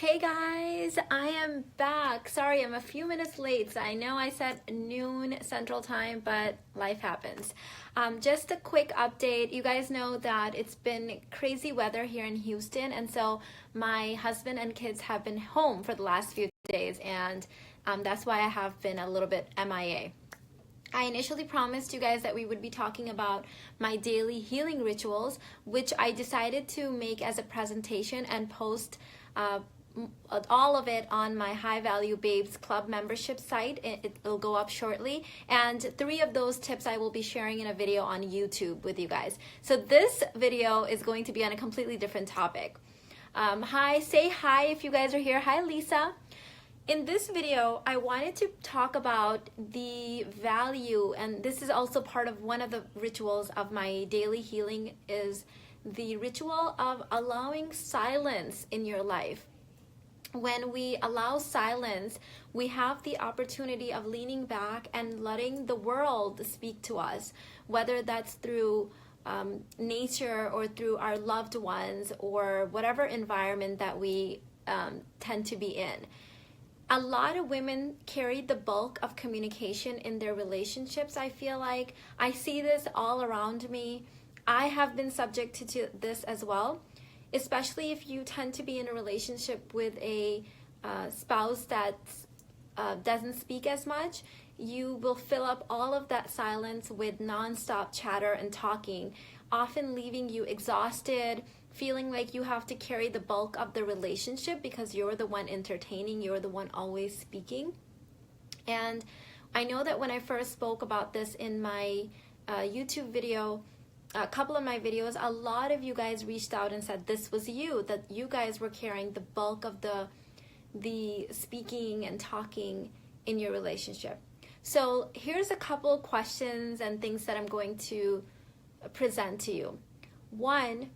Hey guys, I am back. Sorry, I'm a few minutes late. So I know I said noon Central Time, but life happens. Just a quick update. You guys know that it's been crazy weather here in Houston, and so my husband and kids have been home for the last few days, and that's why I have been a little bit MIA. I initially promised you guys that we would be talking about my daily healing rituals, which I decided to make as a presentation and post all of it on my High Value Babes Club membership site. It'll go up shortly, and 3 of those tips I will be sharing in a video on YouTube with you guys. So this video is going to be on a completely different topic. Say hi if you guys are here. Hi Lisa. In this video, I wanted to talk about the value, and this is also part of one of the rituals of my daily healing, is the ritual of allowing silence in your life. When we allow silence, we have the opportunity of leaning back and letting the world speak to us, whether that's through nature or through our loved ones or whatever environment that we tend to be in. A lot of women carry the bulk of communication in their relationships. I feel like I see this all around me. I have been subject to this as well, especially if you tend to be in a relationship with a spouse that doesn't speak as much. You will fill up all of that silence with nonstop chatter and talking, often leaving you exhausted, feeling like you have to carry the bulk of the relationship because you're the one entertaining, you're the one always speaking. And I know that when I first spoke about this in my YouTube video, a couple of my videos, a lot of you guys reached out and said this was you, that you guys were carrying the bulk of the speaking and talking in your relationship. So here's a couple questions and things that I'm going to present to you. One,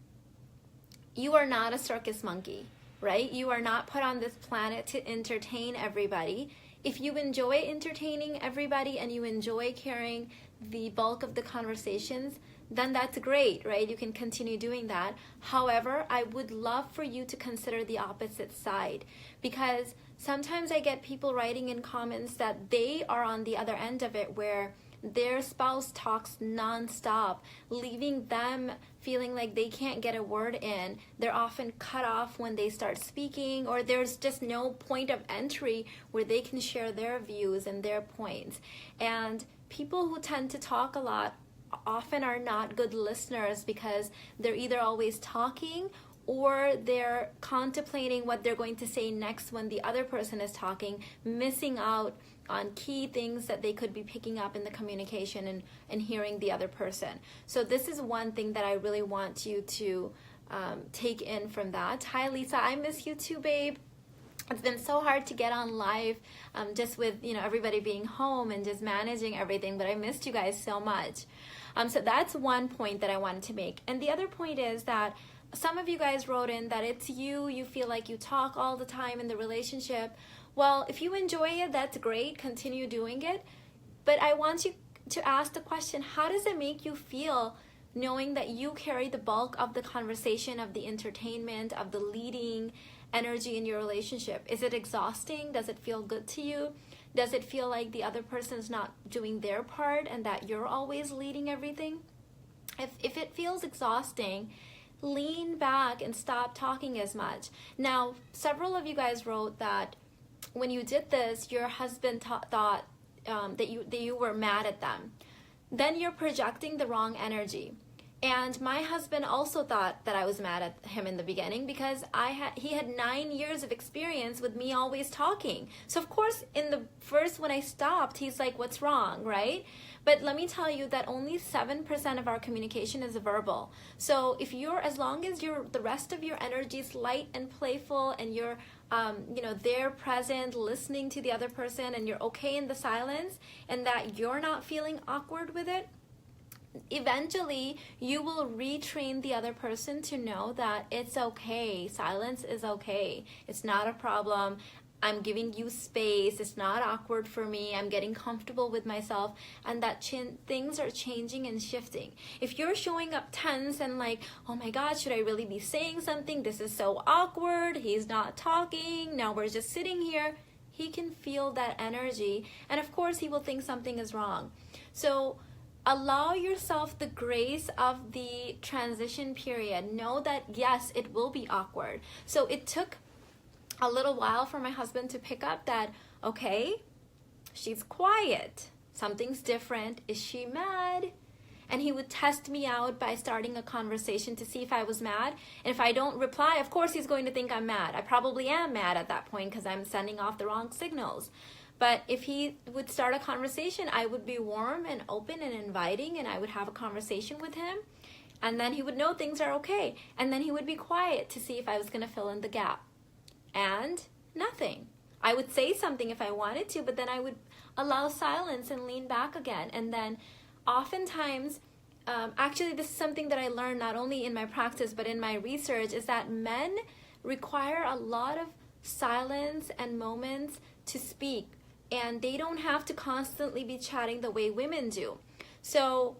you are not a circus monkey, right? You are not put on this planet to entertain everybody. If you enjoy entertaining everybody and you enjoy carrying the bulk of the conversations, then that's great, right? You can continue doing that. However, I would love for you to consider the opposite side, because sometimes I get people writing in comments that they are on the other end of it, where their spouse talks nonstop, leaving them feeling like they can't get a word in. They're often cut off when they start speaking, or there's just no point of entry where they can share their views and their points. And people who tend to talk a lot often are not good listeners, because they're either always talking or they're contemplating what they're going to say next when the other person is talking, missing out on key things that they could be picking up in the communication and hearing the other person. So this is one thing that I really want you to take in from that. Hi Lisa, I miss you too, babe. It's been so hard to get on live, just with everybody being home and just managing everything, but I missed you guys so much. So that's one point that I wanted to make. And the other point is that some of you guys wrote in that it's you feel like you talk all the time in the relationship. Well, if you enjoy it, that's great, continue doing it. But I want you to ask the question, how does it make you feel knowing that you carry the bulk of the conversation, of the entertainment, of the leading energy in your relationship? Is it exhausting? Does it feel good to you? Does it feel like the other person's not doing their part and that you're always leading everything? If it feels exhausting, lean back and stop talking as much. Now, several of you guys wrote that when you did this, your husband thought that you were mad at them. Then you're projecting the wrong energy. And my husband also thought that I was mad at him in the beginning, because he had 9 years of experience with me always talking. So of course, in the first, when I stopped, he's like, what's wrong, right? But let me tell you that only 7% of our communication is verbal. So if as long as the rest of your energy is light and playful, and you're there present, listening to the other person, and you're okay in the silence, and that you're not feeling awkward with it, eventually you will retrain the other person to know that it's okay. Silence is okay. It's not a problem. I'm giving you space. It's not awkward for me. I'm getting comfortable with myself, and that things are changing and shifting. If you're showing up tense and like, oh my God, should I really be saying something? This is so awkward. He's not talking. Now we're just sitting here. He can feel that energy, and of course he will think something is wrong. So allow yourself the grace of the transition period. Know that yes, it will be awkward. So it took a little while for my husband to pick up that, okay, she's quiet. Something's different. Is she mad? And he would test me out by starting a conversation to see if I was mad. And if I don't reply, of course he's going to think I'm mad. I probably am mad at that point because I'm sending off the wrong signals. But if he would start a conversation, I would be warm and open and inviting, and I would have a conversation with him. And then he would know things are okay. And then he would be quiet to see if I was going to fill in the gap. And nothing. I would say something if I wanted to, but then I would allow silence and lean back again. And then oftentimes, actually this is something that I learned not only in my practice but in my research, is that men require a lot of silence and moments to speak, and they don't have to constantly be chatting the way women do. So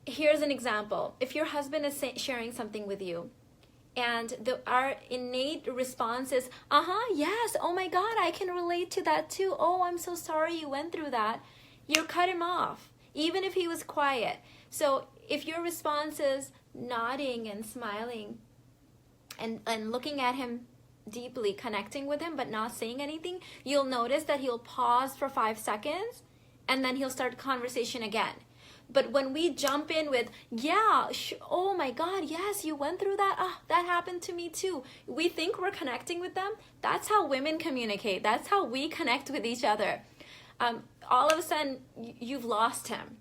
here's an example. If your husband is sharing something with you, and our innate response is, yes, oh my God, I can relate to that too. Oh, I'm so sorry you went through that. You cut him off, even if he was quiet. So if your response is nodding and smiling and looking at him deeply, connecting with him, but not saying anything, you'll notice that he'll pause for 5 seconds and then he'll start the conversation again. But when we jump in with, yeah, oh my God, yes, you went through that. That happened to me too. We think we're connecting with them. That's how women communicate. That's how we connect with each other. All of a sudden, you've lost him.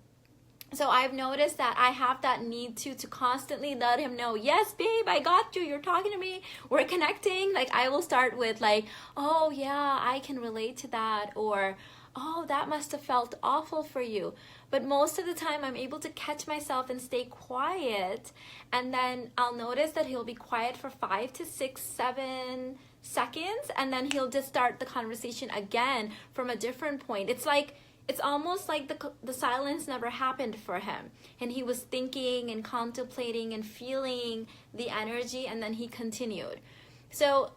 So I've noticed that I have that need to constantly let him know, yes, babe, I got you. You're talking to me. We're connecting. Like I will start with like, oh yeah, I can relate to that. Or, oh, that must have felt awful for you. But most of the time I'm able to catch myself and stay quiet. And then I'll notice that he'll be quiet for 5 to 6, 7 seconds. And then he'll just start the conversation again from a different point. It's almost like the silence never happened for him. And he was thinking and contemplating and feeling the energy, and then he continued. So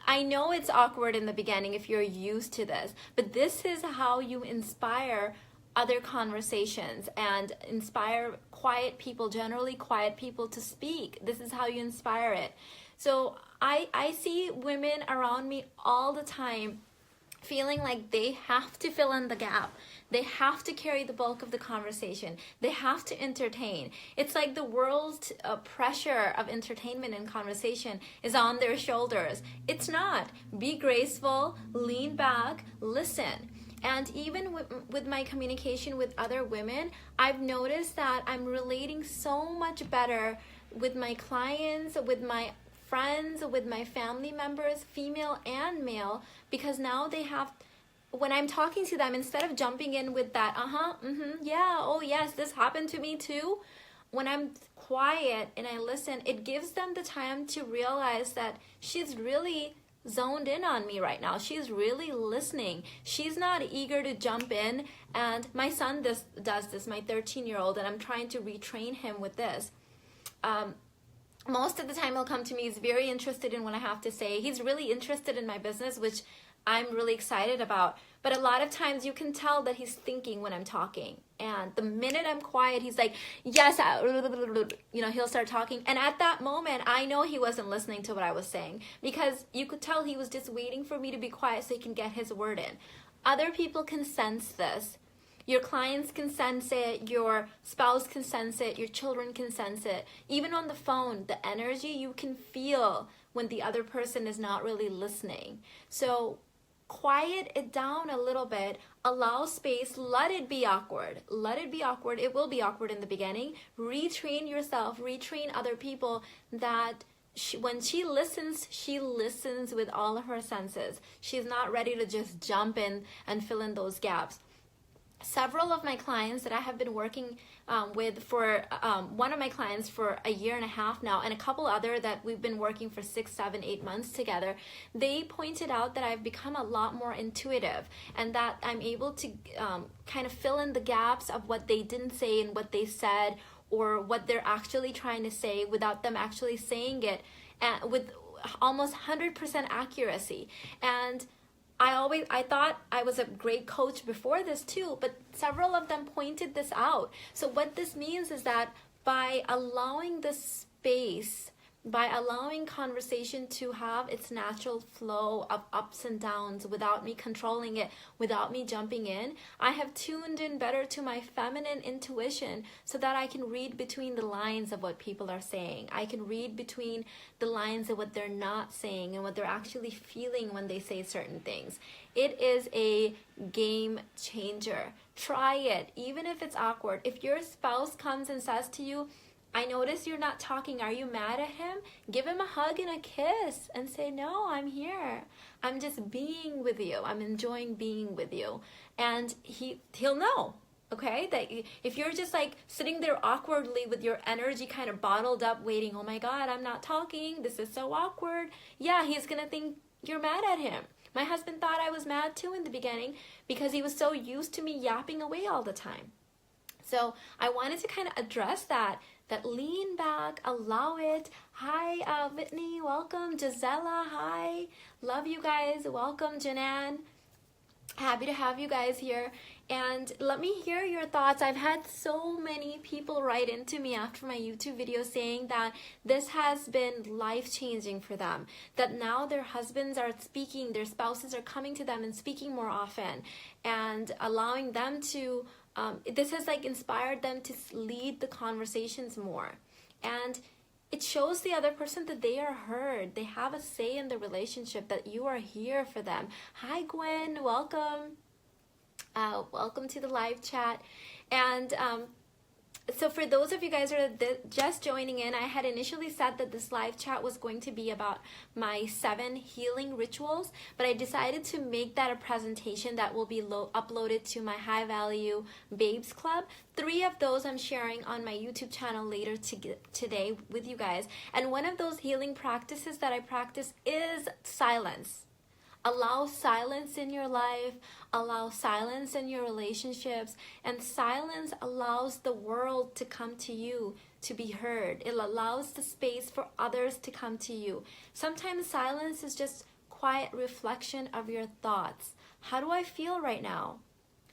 I know it's awkward in the beginning if you're used to this, but this is how you inspire other conversations and inspire quiet people, generally quiet people, to speak. This is how you inspire it. So I see women around me all the time feeling like they have to fill in the gap. They have to carry the bulk of the conversation. They have to entertain. It's like the world's pressure of entertainment and conversation is on their shoulders. It's not. Be graceful, lean back, listen. And even with my communication with other women, I've noticed that I'm relating so much better with my clients, with my friends, with my family members, female and male, because now they have, when I'm talking to them, instead of jumping in with that, yeah, oh yes, this happened to me too, when I'm quiet and I listen, it gives them the time to realize that she's really zoned in on me right now. She's really listening. She's not eager to jump in. And my son does this, my 13-year-old, and I'm trying to retrain him with this. Most of the time he'll come to me, he's very interested in what I have to say. He's really interested in my business, which I'm really excited about. But a lot of times you can tell that he's thinking when I'm talking. And the minute I'm quiet, he's like, yes, he'll start talking. And at that moment, I know he wasn't listening to what I was saying, because you could tell he was just waiting for me to be quiet so he can get his word in. Other people can sense this. Your clients can sense it, your spouse can sense it, your children can sense it. Even on the phone, the energy you can feel when the other person is not really listening. So quiet it down a little bit, allow space, let it be awkward. Let it be awkward. It will be awkward in the beginning. Retrain yourself, retrain other people that when she listens with all of her senses. She's not ready to just jump in and fill in those gaps. several of my clients that I have been working with for one of my clients for a year and a half now, and a couple other that we've been working for 6, 7, 8 months together, they pointed out that I've become a lot more intuitive, and that I'm able to kind of fill in the gaps of what they didn't say and what they said, or what they're actually trying to say without them actually saying it, and with almost 100% accuracy. And I thought I was a great coach before this too, but several of them pointed this out. So what this means is that by allowing this space, by allowing conversation to have its natural flow of ups and downs without me controlling it, without me jumping in, I have tuned in better to my feminine intuition so that I can read between the lines of what people are saying. I can read between the lines of what they're not saying and what they're actually feeling when they say certain things. It is a game changer. Try it, even if it's awkward. If your spouse comes and says to you, I notice you're not talking. Are you mad at him? Give him a hug and a kiss and say, no, I'm here. I'm just being with you. I'm enjoying being with you. And he'll know, okay? That if you're just like sitting there awkwardly with your energy kind of bottled up waiting, oh my God, I'm not talking. This is so awkward. Yeah, he's going to think you're mad at him. My husband thought I was mad too in the beginning because he was so used to me yapping away all the time. So I wanted to kind of address that lean back, allow it. Hi, Whitney, welcome. Gisela, hi. Love you guys. Welcome, Janan. Happy to have you guys here. And let me hear your thoughts. I've had so many people write into me after my YouTube video saying that this has been life-changing for them, that now their husbands are speaking, their spouses are coming to them and speaking more often, and allowing them to this has like inspired them to lead the conversations more. And it shows the other person that they are heard. They have a say in the relationship, that you are here for them. Hi, Gwen. Welcome. Welcome to the live chat. And so for those of you guys who are just joining in, I had initially said that this live chat was going to be about my 7 healing rituals, but I decided to make that a presentation that will be uploaded to my High Value Babes Club. 3 of those I'm sharing on my YouTube channel later today with you guys. And one of those healing practices that I practice is silence. Allow silence in your life, allow silence in your relationships, and silence allows the world to come to you, to be heard. It allows the space for others to come to you. Sometimes silence is just quiet reflection of your thoughts. How do I feel right now?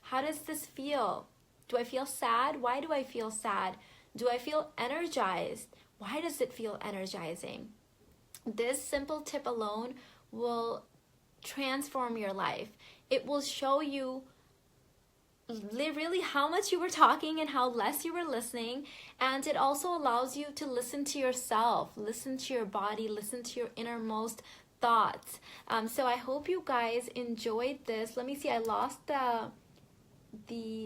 How does this feel? Do I feel sad? Why do I feel sad? Do I feel energized? Why does it feel energizing? This simple tip alone will transform your life. It will show you really how much you were talking and how less you were listening, and it also allows you to listen to yourself, listen to your body, listen to your innermost thoughts. So I hope you guys enjoyed this. Let me see, I lost the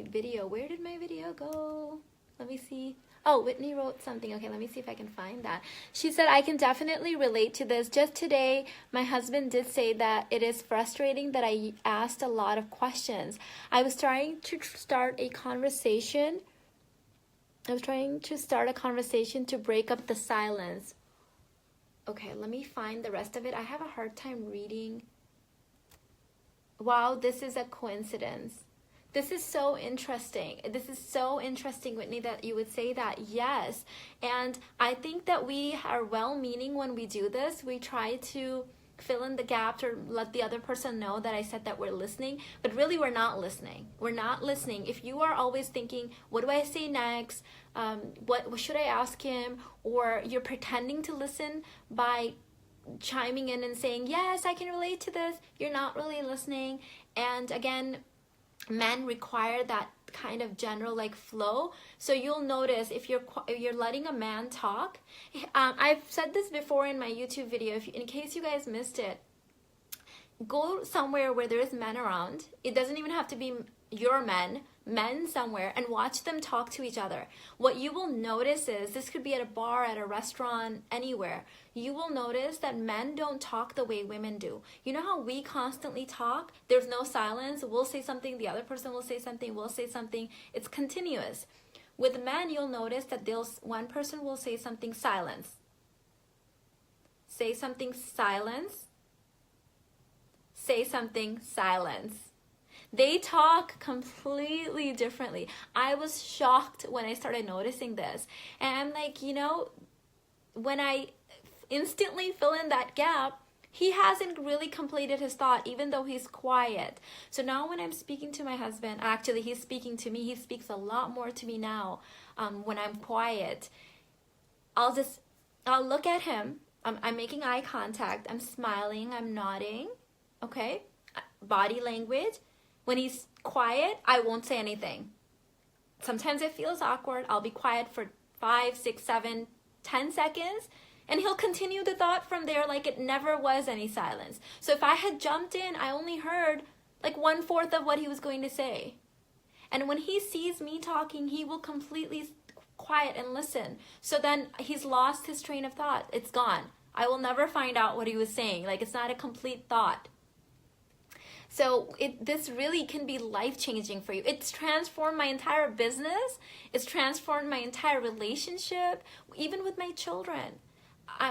video. Where did my video go? Let me see. Oh, Whitney wrote something. Okay, let me see if I can find that. She said, I can definitely relate to this. Just today, my husband did say that it is frustrating that I asked a lot of questions. I was trying to start a conversation. To break up the silence. Okay, let me find the rest of it. I have a hard time reading. Wow, this is a coincidence. This is so interesting. This is so interesting, Whitney, that you would say that. Yes. And I think that we are well-meaning when we do this. We try to fill in the gaps or let the other person know that I said that we're listening, but really we're not listening. We're not listening. If you are always thinking, what do I say next? What should I ask him? Or you're pretending to listen by chiming in and saying, yes, I can relate to this. You're not really listening. And again, men require that kind of general like flow. So you'll notice if you're letting a man talk. I've said this before in my YouTube video. In case you guys missed it, go somewhere where there's men around. It doesn't even have to be your men somewhere, and watch them talk to each other. What you will notice is, this could be at a bar, at a restaurant, anywhere. You will notice that men don't talk the way women do. You know how we constantly talk? There's no silence. We'll say something, the other person will say something, we'll say something. It's continuous. With men, you'll notice that one person will say something, silence. Say something, silence. Say something, silence. They talk completely differently. I was shocked when I started noticing this. And I'm like, when I instantly fill in that gap, he hasn't really completed his thought, even though he's quiet. So now when I'm speaking to my husband, actually he's speaking to me, he speaks a lot more to me now when I'm quiet. I'll look at him. I'm making eye contact. I'm smiling. I'm nodding. Okay? Body language. When he's quiet, I won't say anything. Sometimes it feels awkward. I'll be quiet for 5, 6, 7, 10 seconds, and he'll continue the thought from there like it never was any silence. So if I had jumped in, I only heard like 1/4 of what he was going to say. And when he sees me talking, he will completely quiet and listen. So then he's lost his train of thought. It's gone. I will never find out what he was saying. Like, it's not a complete thought. So this really can be life-changing for you. It's transformed my entire business. It's transformed my entire relationship, even with my children.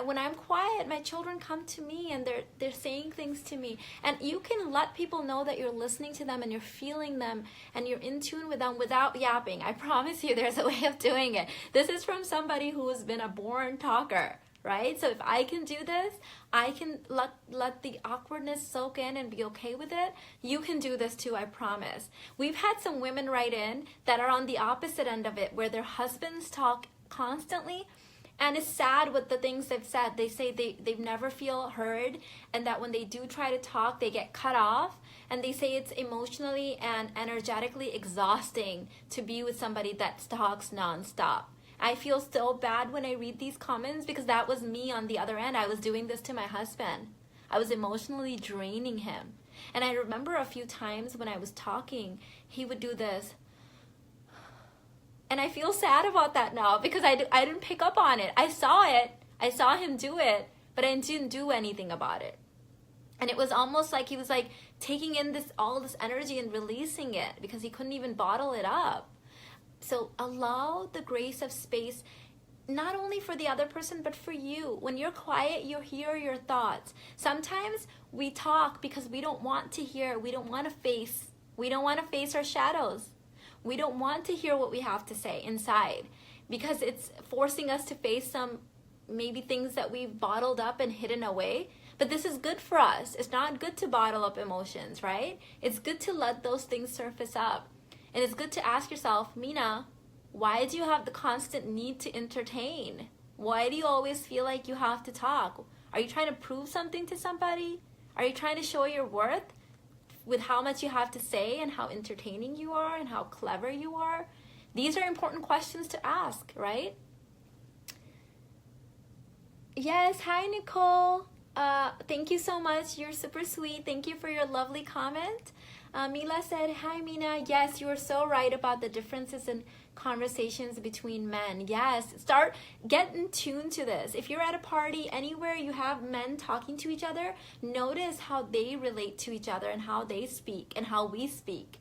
When I'm quiet, my children come to me and they're saying things to me. And you can let people know that you're listening to them and you're feeling them and you're in tune with them without yapping. I promise you there's a way of doing it. This is from somebody who has been a born talker. Right? So if I can do this, I can let the awkwardness soak in and be okay with it. You can do this too, I promise. We've had some women write in that are on the opposite end of it, where their husbands talk constantly, and it's sad with the things they've said. They say they never feel heard, and that when they do try to talk, they get cut off, and they say it's emotionally and energetically exhausting to be with somebody that talks nonstop. I feel so bad when I read these comments because that was me on the other end. I was doing this to my husband. I was emotionally draining him. And I remember a few times when I was talking, he would do this. And I feel sad about that now because I didn't pick up on it. I saw it. I saw him do it, but I didn't do anything about it. And it was almost like he was like taking in all this energy and releasing it because he couldn't even bottle it up. So allow the grace of space, not only for the other person, but for you. When you're quiet, you hear your thoughts. Sometimes we talk because we don't want to hear, we don't want to face our shadows. We don't want to hear what we have to say inside because it's forcing us to face some maybe things that we've bottled up and hidden away. But this is good for us. It's not good to bottle up emotions, right? It's good to let those things surface up. And it's good to ask yourself, Mina, why do you have the constant need to entertain? Why do you always feel like you have to talk? Are you trying to prove something to somebody? Are you trying to show your worth with how much you have to say and how entertaining you are and how clever you are? These are important questions to ask, right? Yes, hi Nicole. Thank you so much. You're super sweet. Thank you for your lovely comment. Mila said, hi Mina, yes, you are so right about the differences in conversations between men. Yes, get in tune to this. If you're at a party, anywhere you have men talking to each other, notice how they relate to each other and how they speak and how we speak.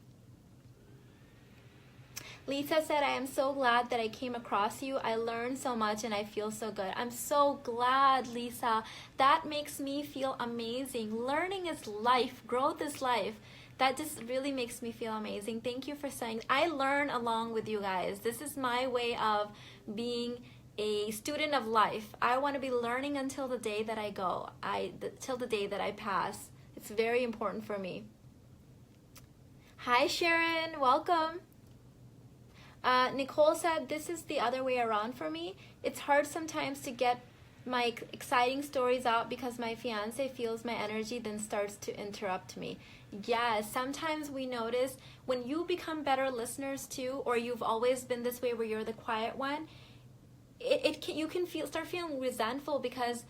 Lisa said, I am so glad that I came across you. I learned so much and I feel so good. I'm so glad, Lisa. That makes me feel amazing. Learning is life. Growth is life. That just really makes me feel amazing. Thank you for saying. I learn along with you guys. This is my way of being a student of life. I want to be learning until the day that I go, till the day that I pass. It's very important for me. Hi Sharon, welcome. Nicole said, this is the other way around for me. It's hard sometimes to get my exciting stories out because my fiance feels my energy, then starts to interrupt me. Yes, sometimes we notice when you become better listeners too, or you've always been this way where you're the quiet one, you can start feeling resentful because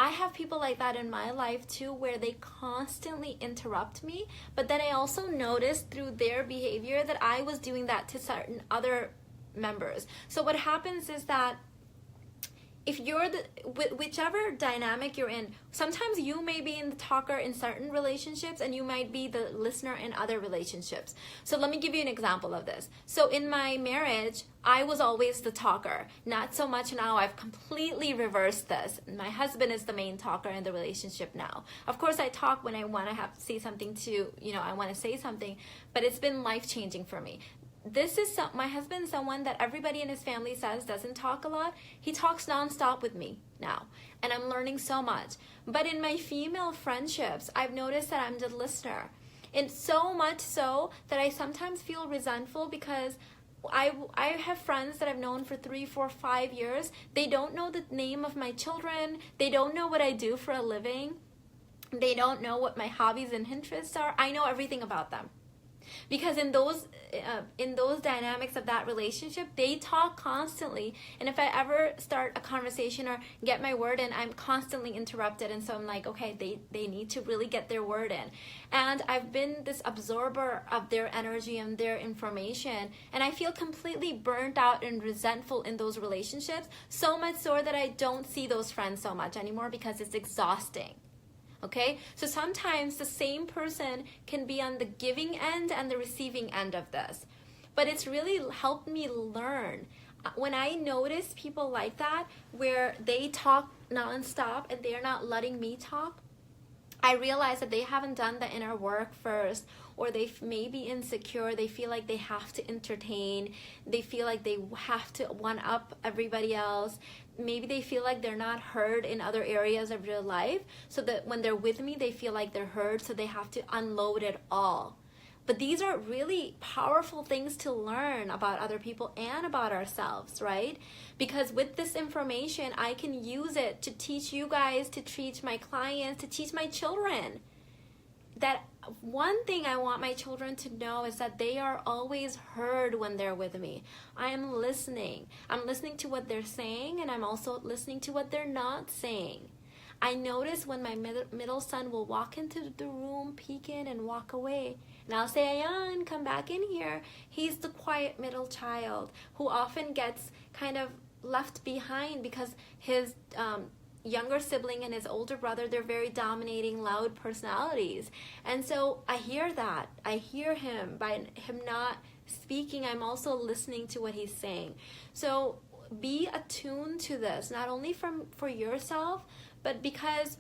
I have people like that in my life too, where they constantly interrupt me, but then I also noticed through their behavior that I was doing that to certain other members. So what happens is that if you're whichever dynamic you're in, sometimes you may be in the talker in certain relationships and you might be the listener in other relationships. So let me give you an example of this. So in my marriage, I was always the talker. Not so much now. I've completely reversed this. My husband is the main talker in the relationship now. Of course, I talk when I want to say something to, I want to say something, but it's been life-changing for me. My husband is someone that everybody in his family says doesn't talk a lot. He talks nonstop with me now, and I'm learning so much. But in my female friendships, I've noticed that I'm the listener, and so much so that I sometimes feel resentful because I have friends that I've known for 3, 4, 5 years. They don't know the name of my children. They don't know what I do for a living. They don't know what my hobbies and interests are. I know everything about them. Because in those dynamics of that relationship, they talk constantly, and if I ever start a conversation or get my word in, I'm constantly interrupted. And so I'm like, okay, they need to really get their word in. And I've been this absorber of their energy and their information, and I feel completely burnt out and resentful in those relationships, so much so that I don't see those friends so much anymore because it's exhausting. Okay, so sometimes the same person can be on the giving end and the receiving end of this, but it's really helped me learn. When I notice people like that, where they talk nonstop and they're not letting me talk, I realize that they haven't done the inner work first, or they may be insecure. They feel like they have to entertain. They feel like they have to one-up everybody else. Maybe they feel like they're not heard in other areas of their life, so that when they're with me, they feel like they're heard, so they have to unload it all. But these are really powerful things to learn about other people and about ourselves, right? Because with this information, I can use it to teach you guys, to teach my clients, to teach my children. That one thing I want my children to know is that they are always heard when they're with me. I am listening. I'm listening to what they're saying, and I'm also listening to what they're not saying. I notice when my middle son will walk into the room, peek in, and walk away. And I'll say, Ayan, come back in here. He's the quiet middle child who often gets kind of left behind because his younger sibling and his older brother, they're very dominating, loud personalities. And so I hear that. I hear him. By him not speaking, I'm also listening to what he's saying. So be attuned to this, not only for yourself, but because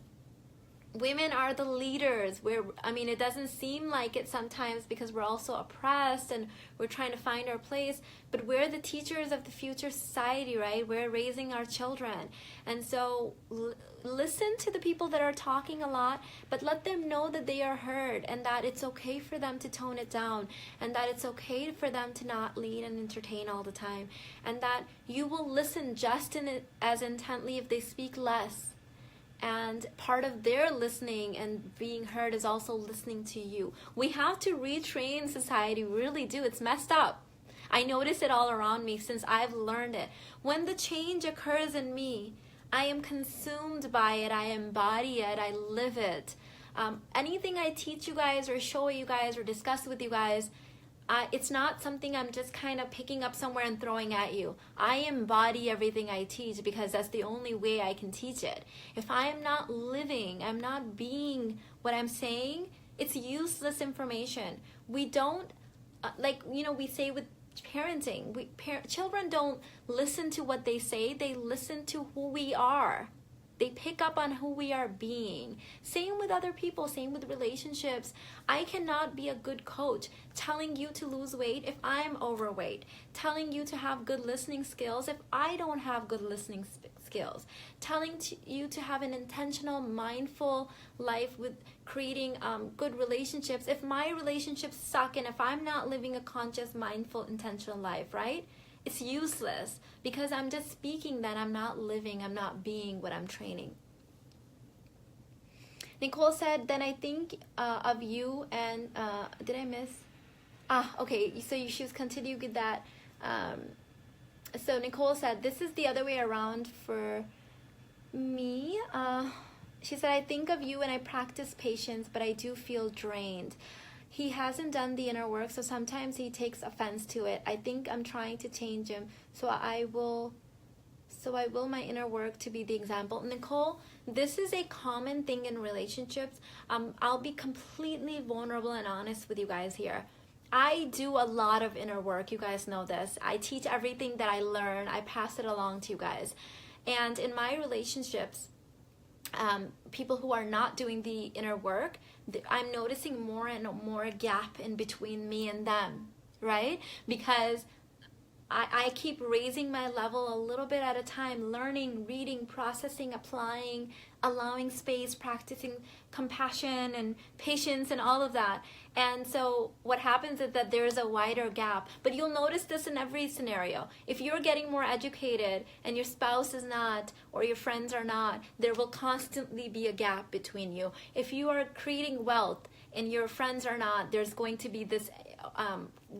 women are the leaders. It doesn't seem like it sometimes because we're also oppressed and we're trying to find our place, but we're the teachers of the future society, right? We're raising our children. And so listen to the people that are talking a lot, but let them know that they are heard, and that it's okay for them to tone it down, and that it's okay for them to not lead and entertain all the time, and that you will listen just as intently if they speak less. And part of their listening and being heard is also listening to you. We have to retrain society, we really do. It's messed up. I notice it all around me since I've learned it. When the change occurs in me, I am consumed by it, I embody it, I live it. Anything I teach you guys or show you guys or discuss with you guys, it's not something I'm just kind of picking up somewhere and throwing at you. I embody everything I teach because that's the only way I can teach it. If I am not living, I'm not being what I'm saying, it's useless information. We don't, we say with parenting, children don't listen to what they say, they listen to who we are. They pick up on who we are being. Same with other people, same with relationships. I cannot be a good coach telling you to lose weight if I'm overweight, telling you to have good listening skills if I don't have good listening skills, telling you to have an intentional, mindful life with creating good relationships if my relationships suck and if I'm not living a conscious, mindful, intentional life, right? It's useless because I'm just speaking that I'm not living, I'm not being what I'm training. Nicole said, then I think of you and, did I miss? Okay, so she was continuing with that. So Nicole said, this is the other way around for me. She said, I think of you and I practice patience, but I do feel drained. He hasn't done the inner work, so sometimes he takes offense to it. I think I'm trying to change him, so I will my inner work to be the example. Nicole, this is a common thing in relationships. I'll be completely vulnerable and honest with you guys here. I do a lot of inner work. You guys know this. I teach everything that I learn. I pass it along to you guys. And in my relationships, people who are not doing the inner work, I'm noticing more and more gap in between me and them, right? Because I keep raising my level a little bit at a time, learning, reading, processing, applying, allowing space, practicing compassion and patience and all of that. And so what happens is that there is a wider gap. But you'll notice this in every scenario. If you're getting more educated and your spouse is not, or your friends are not, there will constantly be a gap between you. If you are creating wealth and your friends are not, there's going to be this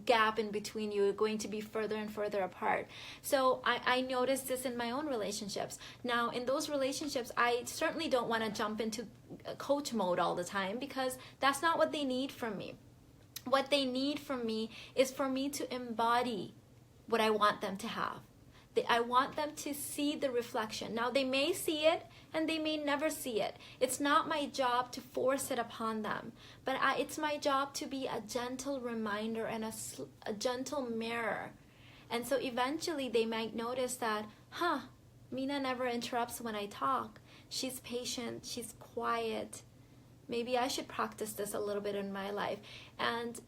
gap in between you, going to be further and further apart. So I noticed this in my own relationships. Now, in those relationships, I certainly don't want to jump into coach mode all the time, because that's not what they need from me. What they need from me is for me to embody what I want them to have. I want them to see the reflection. Now, they may see it and they may never see it. It's not my job to force it upon them, but it's my job to be a gentle reminder and a gentle mirror. And so eventually they might notice that, Mina never interrupts when I talk. She's patient, she's quiet. Maybe I should practice this a little bit in my life. And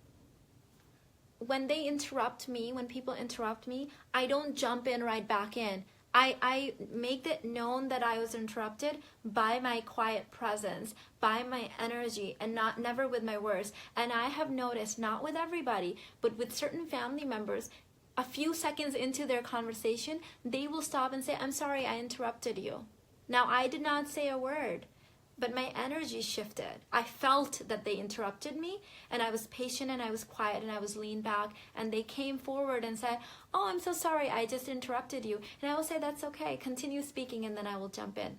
when they interrupt me, when people interrupt me, I don't jump in right back in. I make it known that I was interrupted by my quiet presence, by my energy, and never with my words. And I have noticed, not with everybody, but with certain family members, a few seconds into their conversation, they will stop and say, I'm sorry, I interrupted you. Now, I did not say a word, but my energy shifted. I felt that they interrupted me, and I was patient and I was quiet and I was leaned back, and they came forward and said, oh, I'm so sorry, I just interrupted you. And I will say, that's okay, continue speaking, and then I will jump in.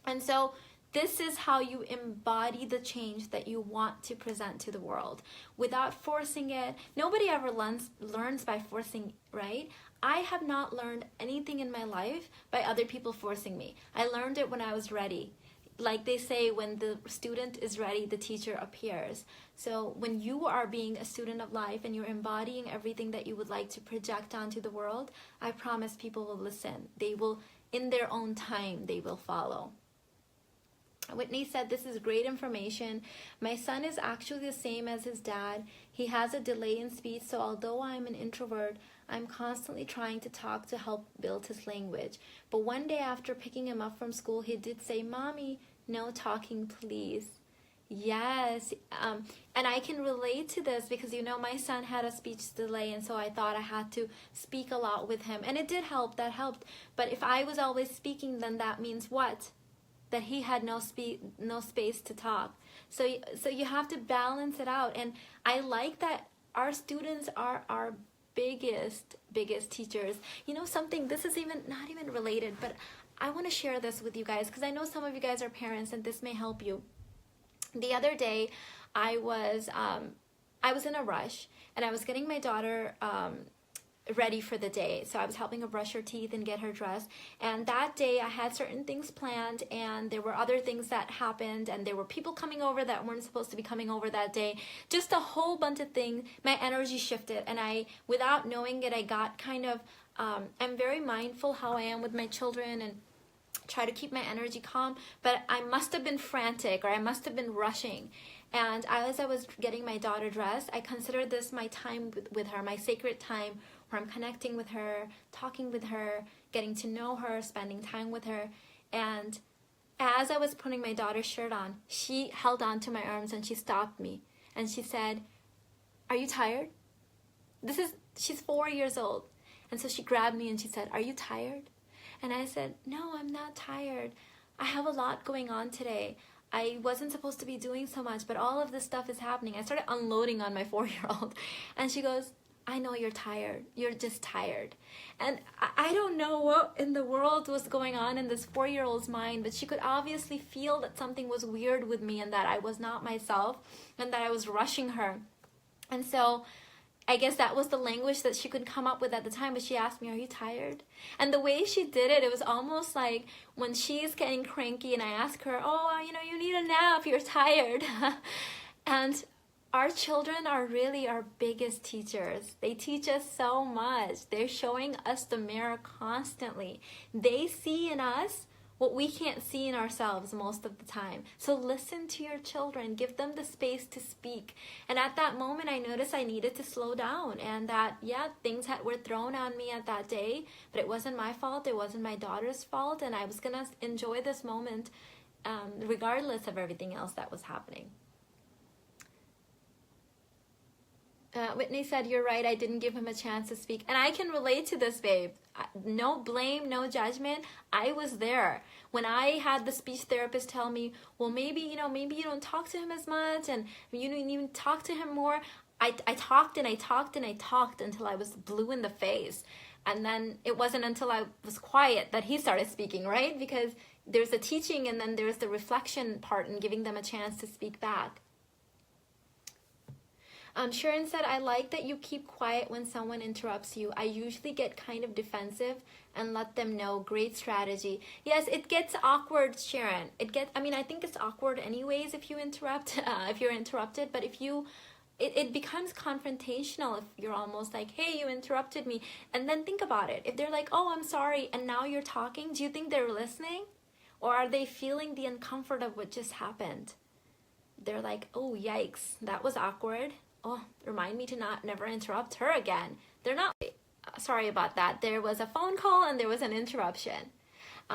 And so this is how you embody the change that you want to present to the world without forcing it. Nobody ever learns by forcing, right? I have not learned anything in my life by other people forcing me. I learned it when I was ready. Like they say, when the student is ready, the teacher appears. So when you are being a student of life and you're embodying everything that you would like to project onto the world, I promise people will listen. They will, in their own time, they will follow. Whitney said, this is great information. My son is actually the same as his dad. He has a delay in speech, so although I'm an introvert, I'm constantly trying to talk to help build his language. But one day after picking him up from school, he did say, Mommy, no talking, please. Yes, and I can relate to this because, you know, my son had a speech delay, and so I thought I had to speak a lot with him. And it did help, that helped. But if I was always speaking, then that means what? That he had no space to talk. So you have to balance it out. And I like that our students are our biggest teachers. You know something, this is not even related, but I want to share this with you guys because I know some of you guys are parents and this may help you. The other day I was in a rush and I was getting my daughter ready for the day. So I was helping her brush her teeth and get her dressed. And that day I had certain things planned, and there were other things that happened, and there were people coming over that weren't supposed to be coming over that day. Just a whole bunch of things. My energy shifted, and I, without knowing it, I got kind of, I'm very mindful how I am with my children and try to keep my energy calm, but I must have been frantic, or I must have been rushing. And as I was getting my daughter dressed, I considered this my time with her, my sacred time, where I'm connecting with her, talking with her, getting to know her, spending time with her. And as I was putting my daughter's shirt on, she held on to my arms and she stopped me. And she said, are you tired? She's 4 years old. And so she grabbed me and she said, are you tired? And I said, no, I'm not tired. I have a lot going on today. I wasn't supposed to be doing so much, but all of this stuff is happening. I started unloading on my 4-year-old. And she goes, I know you're tired. You're just tired. And I don't know what in the world was going on in this 4-year-old's mind, but she could obviously feel that something was weird with me and that I was not myself and that I was rushing her. And so I guess that was the language that she could come up with at the time, but she asked me, are you tired? And the way she did it, it was almost like when she's getting cranky and I ask her, oh, you need a nap, you're tired. And our children are really our biggest teachers. They teach us so much. They're showing us the mirror constantly. They see in us what we can't see in ourselves most of the time. So listen to your children. Give them the space to speak. And at that moment, I noticed I needed to slow down. And that, things were thrown on me at that day. But it wasn't my fault. It wasn't my daughter's fault. And I was going to enjoy this moment regardless of everything else that was happening. Whitney said, you're right, I didn't give him a chance to speak. And I can relate to this, babe. No blame, no judgment. I was there. When I had the speech therapist tell me, well, maybe you don't talk to him as much and you need to talk to him more. I talked and I talked and I talked until I was blue in the face. And then it wasn't until I was quiet that he started speaking, right? Because there's the teaching and then there's the reflection part and giving them a chance to speak back. Sharon said, I like that you keep quiet when someone interrupts you. I usually get kind of defensive and let them know. Great strategy. Yes, it gets awkward, Sharon. I think it's awkward anyways if you interrupt, if you're interrupted. But if it becomes confrontational if you're almost like, hey, you interrupted me. And then think about it. If they're like, oh, I'm sorry, and now you're talking, do you think they're listening? Or are they feeling the discomfort of what just happened? They're like, oh, yikes, that was awkward. Oh, remind me to never interrupt her again. They're not, sorry about that. There was a phone call and there was an interruption.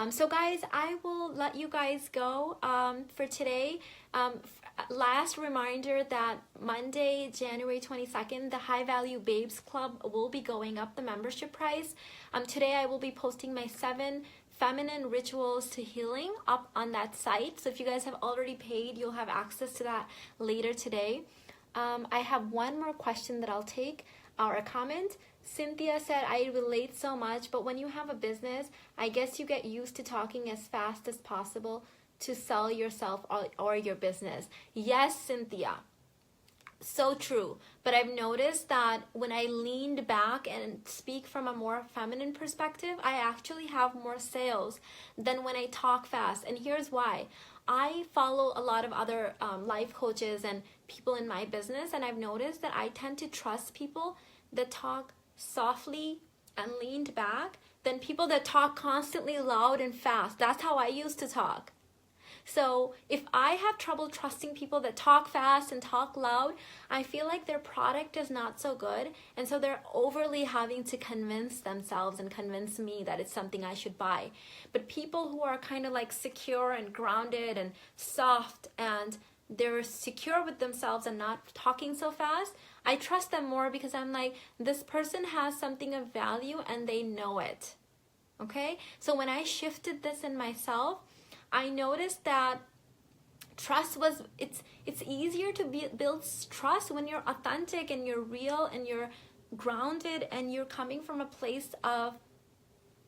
So guys, I will let you guys go for today. Last reminder that Monday, January 22nd, the High Value Babes Club will be going up the membership price. Today I will be posting my 7 feminine rituals to healing up on that site. So if you guys have already paid, you'll have access to that later today. I have one more question that I'll take, or a comment. Cynthia said, I relate so much, but when you have a business, I guess you get used to talking as fast as possible to sell yourself or your business. Yes, Cynthia. So true. But I've noticed that when I leaned back and speak from a more feminine perspective, I actually have more sales than when I talk fast. And here's why. I follow a lot of other life coaches and people in my business, and I've noticed that I tend to trust people that talk softly and leaned back than people that talk constantly loud and fast. That's how I used to talk. So if I have trouble trusting people that talk fast and talk loud, I feel like their product is not so good. And so they're overly having to convince themselves and convince me that it's something I should buy. But people who are kind of like secure and grounded and soft and they're secure with themselves and not talking so fast, I trust them more because I'm like, this person has something of value and they know it. Okay? So when I shifted this in myself, I noticed that trust was, it's easier to build trust when you're authentic and you're real and you're grounded and you're coming from a place of,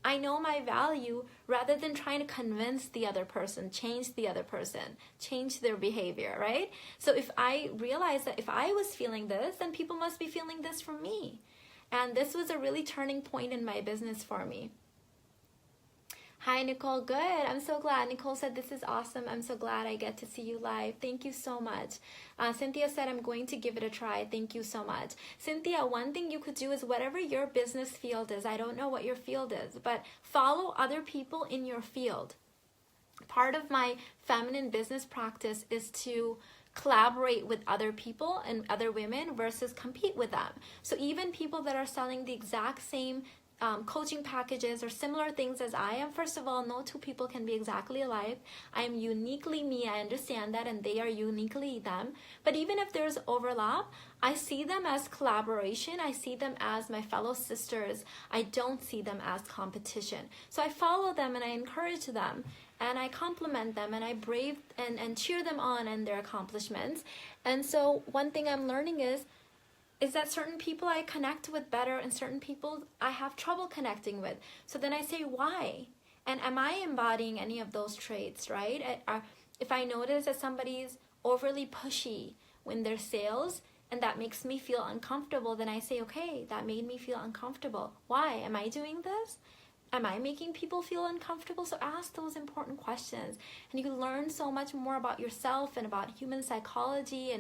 I know my value, rather than trying to convince the other person, change the other person, change their behavior, right? So if I realized that if I was feeling this, then people must be feeling this from me. And this was a really turning point in my business for me. Hi, Nicole. Good. I'm so glad. Nicole said, this is awesome. I'm so glad I get to see you live. Thank you so much. Cynthia said, I'm going to give it a try. Thank you so much. Cynthia, one thing you could do is whatever your business field is, I don't know what your field is, but follow other people in your field. Part of my feminine business practice is to collaborate with other people and other women versus compete with them. So even people that are selling the exact same coaching packages or similar things as I am. First of all, no two people can be exactly alike. I am uniquely me. I understand that, and they are uniquely them. But even if there's overlap, I see them as collaboration. I see them as my fellow sisters. I don't see them as competition. So I follow them and I encourage them and I compliment them and I brave and cheer them on in their accomplishments. And so one thing I'm learning is is that certain people I connect with better and certain people I have trouble connecting with. So then I say, why? And am I embodying any of those traits, right? If I notice that somebody's overly pushy when they're sales and that makes me feel uncomfortable, then I say, okay, that made me feel uncomfortable. Why? Am I doing this? Am I making people feel uncomfortable? So ask those important questions, and you learn so much more about yourself and about human psychology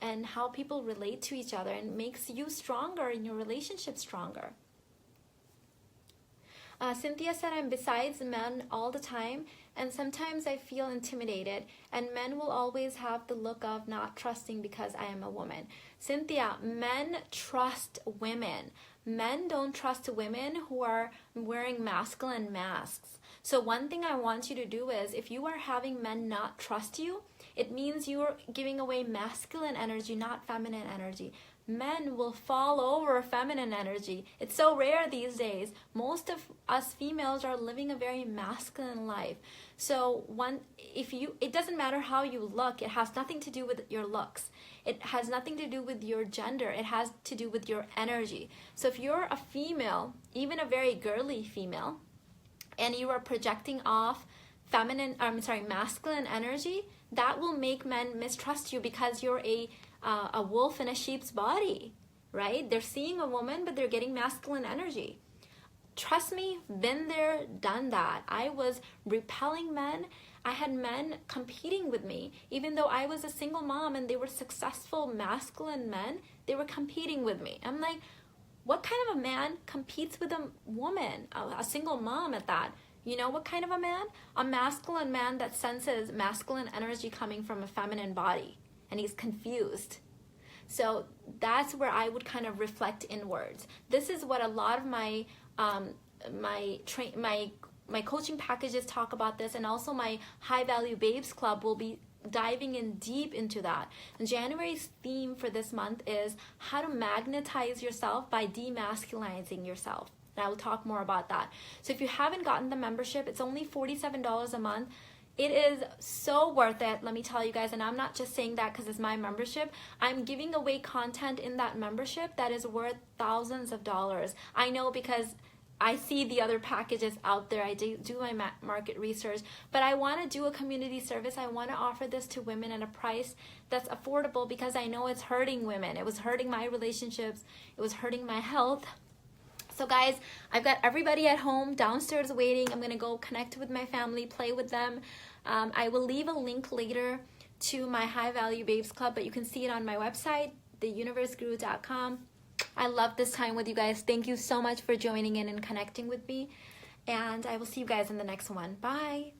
and how people relate to each other, and makes you stronger and your relationship stronger. Cynthia said, I'm besides men all the time, and sometimes I feel intimidated, and men will always have the look of not trusting because I am a woman. Cynthia, men trust women. Men don't trust women who are wearing masculine masks. So one thing I want you to do is, if you are having men not trust you, it means you're giving away masculine energy, not feminine energy. Men will fall over feminine energy. It's so rare these days. Most of us females are living a very masculine life. So it doesn't matter how you look. It has nothing to do with your looks. It has nothing to do with your gender. It has to do with your energy. So if you're a female, even a very girly female, and you are projecting off masculine energy, that will make men mistrust you because you're a wolf in a sheep's body, right? They're seeing a woman, but they're getting masculine energy. Trust me, been there, done that. I was repelling men. I had men competing with me. Even though I was a single mom and they were successful masculine men, they were competing with me. I'm like, what kind of a man competes with a woman, a single mom at that? You know what kind of a man? A masculine man that senses masculine energy coming from a feminine body, and he's confused. So that's where I would kind of reflect inwards. This is what a lot of my coaching packages talk about this, and also my High Value Babes Club will be diving in deep into that. And January's theme for this month is how to magnetize yourself by demasculinizing yourself. And I will talk more about that. So if you haven't gotten the membership, it's only $47 a month. It is so worth it, let me tell you guys. And I'm not just saying that because it's my membership. I'm giving away content in that membership that is worth thousands of dollars. I know because I see the other packages out there. I do my market research, but I want to do a community service. I want to offer this to women at a price that's affordable because I know it's hurting women. It was hurting my relationships. It was hurting my health. So guys, I've got everybody at home downstairs waiting. I'm going to go connect with my family, play with them. I will leave a link later to my High Value Babes Club, but you can see it on my website, theuniverseguru.com. I love this time with you guys. Thank you so much for joining in and connecting with me. And I will see you guys in the next one. Bye.